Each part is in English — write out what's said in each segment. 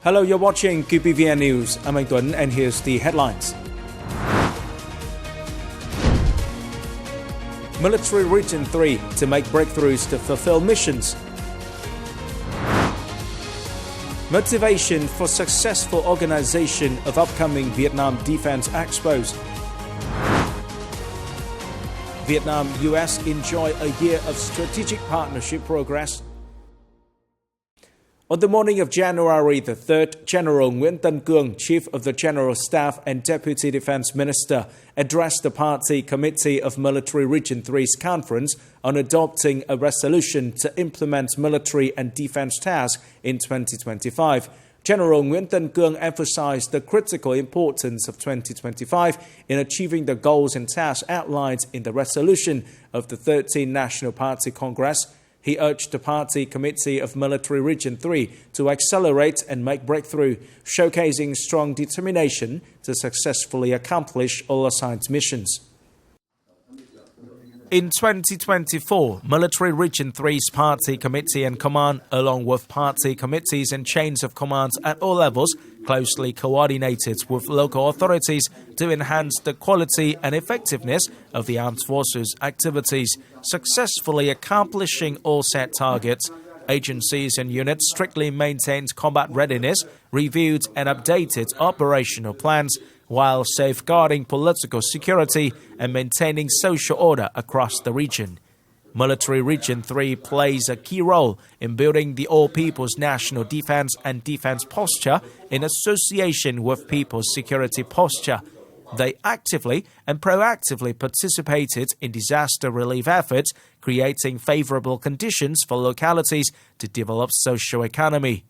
Hello, you're watching QPVN News. I'm Anh Tuấn and here's the headlines. Military Region 3 to make breakthroughs to fulfill missions. Motivation for successful organization of upcoming Vietnam Defense EXPOS. Vietnam-US enjoy a year of strategic partnership progress. On the morning of January the 3rd, General Nguyễn Tân Cương, Chief of the General Staff and Deputy Defense Minister, addressed the Party Committee of Military Region 3's conference on adopting a resolution to implement military and defense tasks in 2025. General Nguyễn Tân Cương emphasized the critical importance of 2025 in achieving the goals and tasks outlined in the resolution of the 13th National Party Congress. He urged the Party Committee of Military Region 3 to accelerate and make breakthrough, showcasing strong determination to successfully accomplish all assigned missions. In 2024, Military Region 3's Party Committee and Command, along with party committees and chains of commands at all levels, closely coordinated with local authorities to enhance the quality and effectiveness of the armed forces' activities, successfully accomplishing all set targets. Agencies and units strictly maintained combat readiness, reviewed and updated operational plans, while safeguarding political security and maintaining social order across the region. Military Region 3 plays a key role in building the all-people's national defense and defense posture in association with people's security posture. They actively and proactively participated in disaster relief efforts, creating favorable conditions for localities to develop social economy.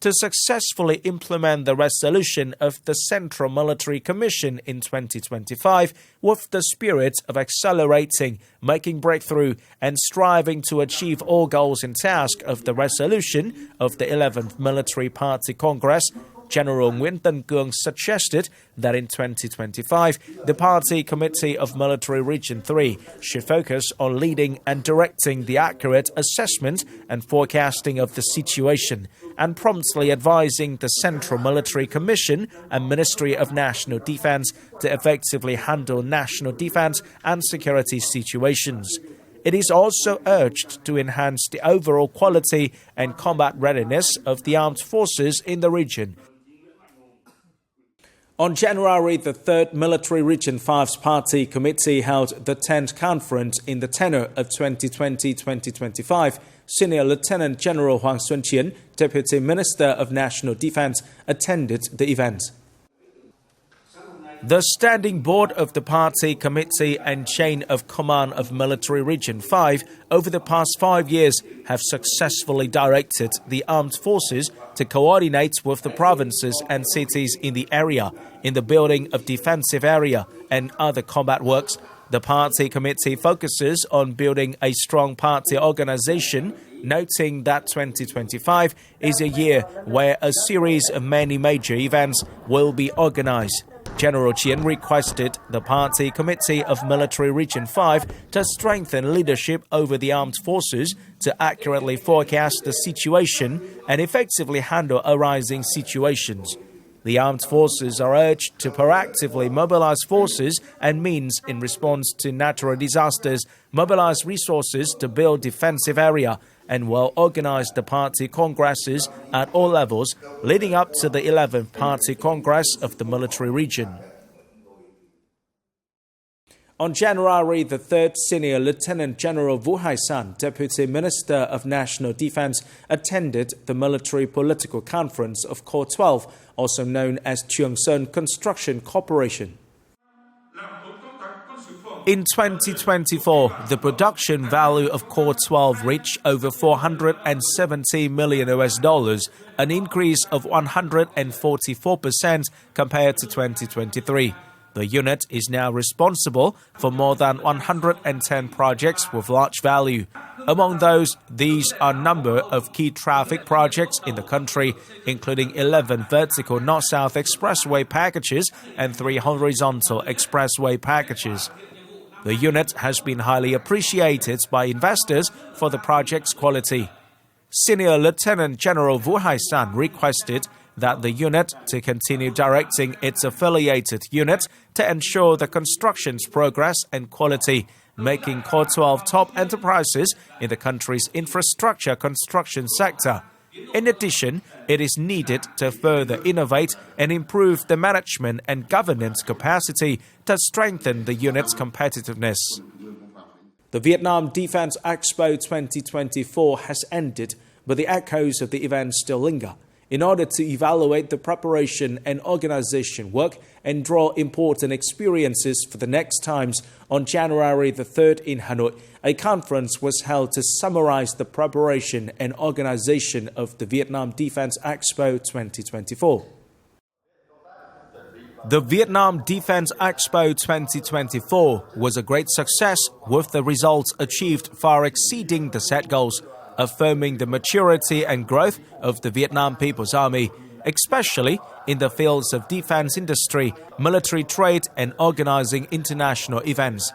To successfully implement the resolution of the Central Military Commission in 2025 with the spirit of accelerating, making breakthrough, and striving to achieve all goals and tasks of the resolution of the 11th Military Party Congress, General Nguyễn Tân Cương suggested that in 2025, the Party Committee of Military Region 3 should focus on leading and directing the accurate assessment and forecasting of the situation, and promptly advising the Central Military Commission and Ministry of National Defense to effectively handle national defense and security situations. It is also urged to enhance the overall quality and combat readiness of the armed forces in the region. On January the 3rd, Military Region 5's Party Committee held the 10th conference in the tenure of 2020-2025. Senior Lieutenant General Hoàng Xuân Chiến, Deputy Minister of National Defense, attended the event. The Standing Board of the Party Committee and Chain of Command of Military Region 5 over the past 5 years have successfully directed the armed forces to coordinate with the provinces and cities in the area in the building of defensive area and other combat works. The Party Committee focuses on building a strong party organization, noting that 2025 is a year where a series of many major events will be organized. General Chiến requested the Party Committee of Military Region 5 to strengthen leadership over the armed forces to accurately forecast the situation and effectively handle arising situations. The armed forces are urged to proactively mobilize forces and means in response to natural disasters, mobilize resources to build defensive area, and well organize the party congresses at all levels leading up to the 11th Party Congress of the Military Region. On January the 3rd, Senior Lieutenant General Vũ Hải Sản, Deputy Minister of National Defense, attended the Military Political Conference of Corps 12, also known as Trường Sơn Construction Corporation. In 2024, the production value of Corps 12 reached over $470 million, an increase of 144% compared to 2023. The unit is now responsible for more than 110 projects with large value. Among those, these are a number of key traffic projects in the country, including 11 vertical north-south expressway packages and 3 horizontal expressway packages. The unit has been highly appreciated by investors for the project's quality. Senior Lieutenant General Vũ Hải Sản requested that the unit to continue directing its affiliated units to ensure the construction's progress and quality, making Core 12 top enterprises in the country's infrastructure construction sector. In addition, it is needed to further innovate and improve the management and governance capacity to strengthen the unit's competitiveness. The Vietnam Defense Expo 2024 has ended, but the echoes of the event still linger. In order to evaluate the preparation and organization work and draw important experiences for the next times, on January the 3rd in Hanoi, a conference was held to summarize the preparation and organization of the Vietnam Defense Expo 2024. The Vietnam Defense Expo 2024 was a great success, with the results achieved far exceeding the set goals, affirming the maturity and growth of the Vietnam People's Army, especially in the fields of defense industry, military trade, and organizing international events.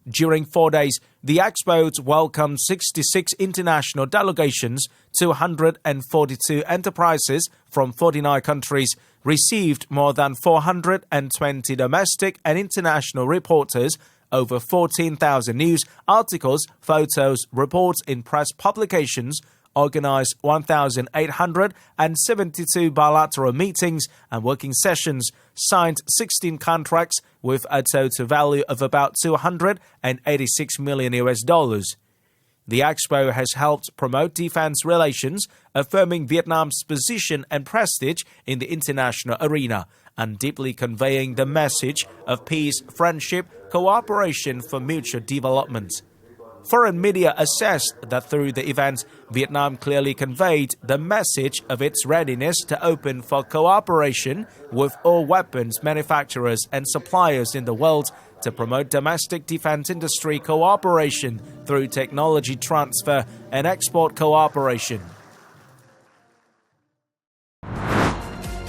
During 4 days, the Expo welcomed 66 international delegations, 242 enterprises from 49 countries, received more than 420 domestic and international reporters, over 14,000 news articles, photos, reports in press publications, organized 1,872 bilateral meetings and working sessions, signed 16 contracts with a total value of about $286 million. The Expo has helped promote defense relations, affirming Vietnam's position and prestige in the international arena, and deeply conveying the message of peace, friendship, cooperation for mutual development. Foreign media assessed that through the event, Vietnam clearly conveyed the message of its readiness to open for cooperation with all weapons manufacturers and suppliers in the world to promote domestic defense industry cooperation through technology transfer and export cooperation.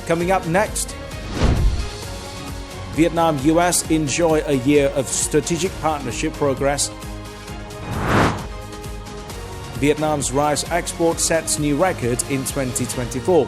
Coming up next, Vietnam-US enjoy a year of strategic partnership progress. Vietnam's rice export sets new record in 2024.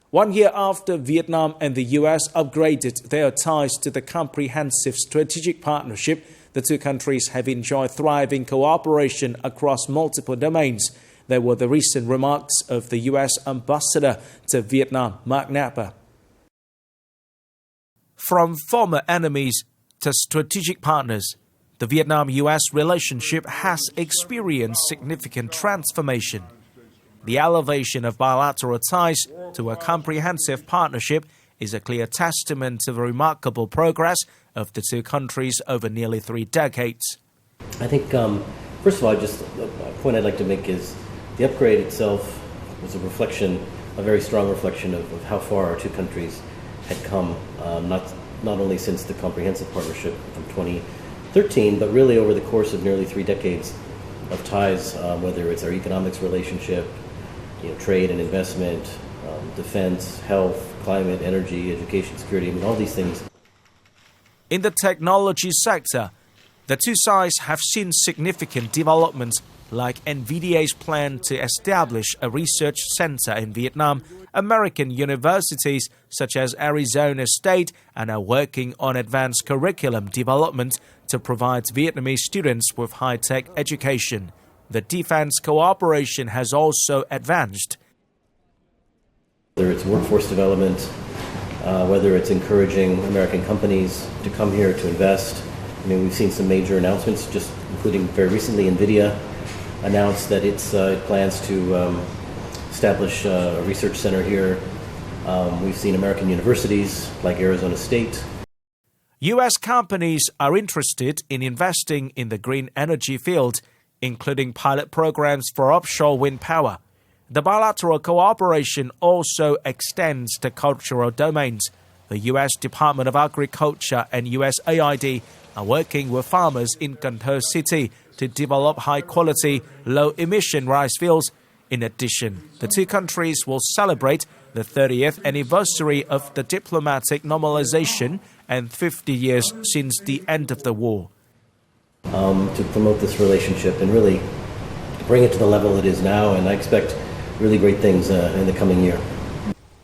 1 year after Vietnam and the US upgraded their ties to the comprehensive strategic partnership, the two countries have enjoyed thriving cooperation across multiple domains. There were the recent remarks of the US ambassador to Vietnam, Mark Napper. From former enemies to strategic partners, the Vietnam-US relationship has experienced significant transformation. The elevation of bilateral ties to a comprehensive partnership is a clear testament to the remarkable progress of the two countries over nearly 3 decades. I think, first of all, just a point I'd like to make is the upgrade itself was a very strong reflection of how far our two countries had come, not only since the comprehensive partnership from 2013, but really over the course of nearly 3 decades of ties, whether it's our economics relationship, trade and investment, defense, health, climate, energy, education, security, all these things. In the technology sector, the two sides have seen significant developments, like NVIDIA's plan to establish a research center in Vietnam. American universities such as Arizona State are now working on advanced curriculum development to provide Vietnamese students with high-tech education. The defense cooperation has also advanced. Whether it's workforce development, whether it's encouraging American companies to come here to invest. We've seen some major announcements, just including very recently NVIDIA announced that it plans to establish a research center here. We've seen American universities like Arizona State. U.S. companies are interested in investing in the green energy field, including pilot programs for offshore wind power. The bilateral cooperation also extends to cultural domains. The U.S. Department of Agriculture and USAID are working with farmers in Cần Thơ City to develop high-quality, low-emission rice fields. In addition, the two countries will celebrate the 30th anniversary of the diplomatic normalization and 50 years since the end of the war. To promote this relationship and really bring it to the level it is now, and I expect really great things in the coming year.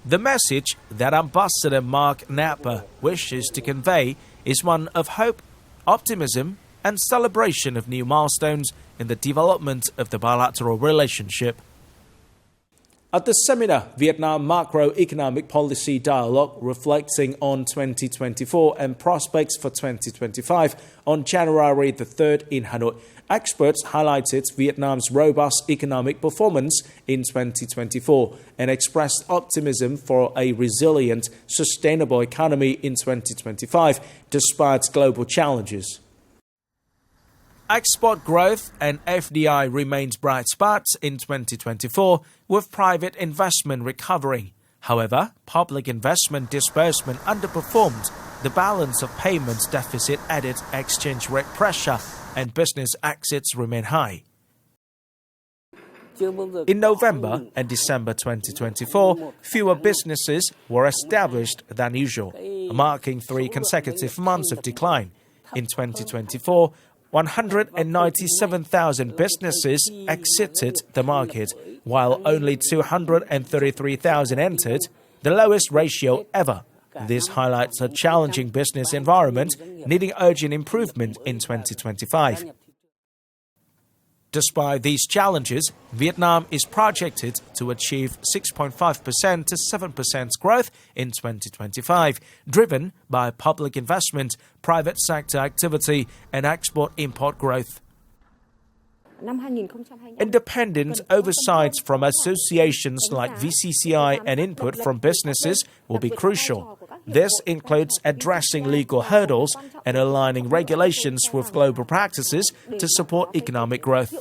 The message that Ambassador Mark Napper wishes to convey is one of hope, optimism, and celebration of new milestones in the development of the bilateral relationship. At the seminar, Vietnam Macroeconomic Policy Dialogue reflecting on 2024 and prospects for 2025 on January the 3rd in Hanoi, experts highlighted Vietnam's robust economic performance in 2024 and expressed optimism for a resilient, sustainable economy in 2025 despite global challenges. Export growth and FDI remains bright spots in 2024, with private investment recovering. However, public investment disbursement underperformed. The balance of payments deficit added exchange rate pressure, and business exits remain high. In November and December 2024, fewer businesses were established than usual, marking 3 consecutive months of decline. In 2024, 197,000 businesses exited the market, while only 233,000 entered, the lowest ratio ever. This highlights a challenging business environment needing urgent improvement in 2025. Despite these challenges, Vietnam is projected to achieve 6.5% to 7% growth in 2025, driven by public investment, private sector activity, and export-import growth. Independent oversight from associations like VCCI and input from businesses will be crucial. This includes addressing legal hurdles and aligning regulations with global practices to support economic growth.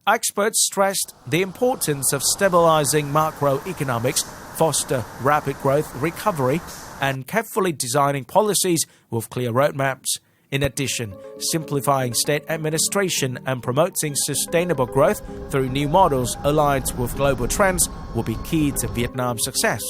Experts stressed the importance of stabilizing macroeconomics, foster rapid growth recovery, and carefully designing policies with clear roadmaps. In addition, simplifying state administration and promoting sustainable growth through new models aligned with global trends will be key to Vietnam's success.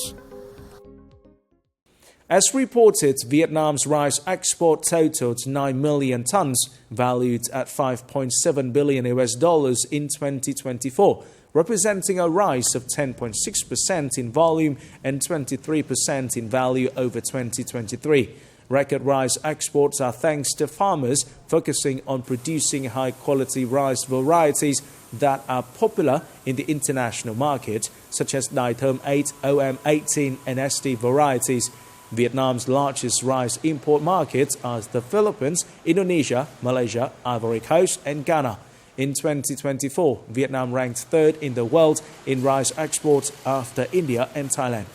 As reported, Vietnam's rice export totaled 9 million tons, valued at $5.7 billion in 2024, representing a rise of 10.6% in volume and 23% in value over 2023. Record rice exports are thanks to farmers focusing on producing high-quality rice varieties that are popular in the international market, such as Dai Thơm 8, OM18, and ST varieties. Vietnam's largest rice import markets are the Philippines, Indonesia, Malaysia, Ivory Coast, and Ghana. In 2024, Vietnam ranked 3rd in the world in rice exports after India and Thailand.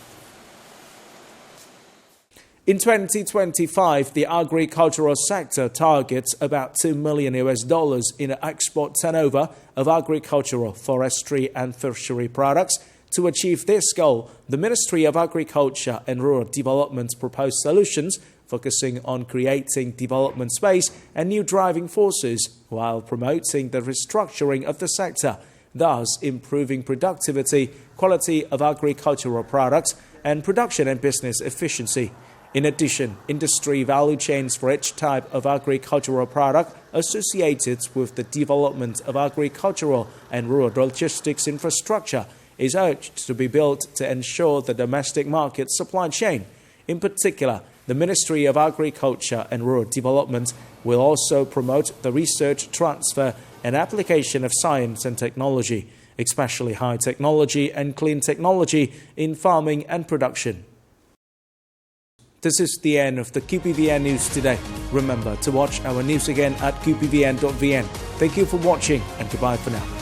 In 2025, the agricultural sector targets about $2 million in export turnover of agricultural, forestry, and fishery products. To achieve this goal, the Ministry of Agriculture and Rural Development proposed solutions focusing on creating development space and new driving forces while promoting the restructuring of the sector, thus improving productivity, quality of agricultural products, and production and business efficiency. In addition, industry value chains for each type of agricultural product associated with the development of agricultural and rural logistics infrastructure is urged to be built to ensure the domestic market supply chain. In particular, the Ministry of Agriculture and Rural Development will also promote the research, transfer, and application of science and technology, especially high technology and clean technology in farming and production. This is the end of the QPVN News today. Remember to watch our news again at qpvn.vn. Thank you for watching and goodbye for now.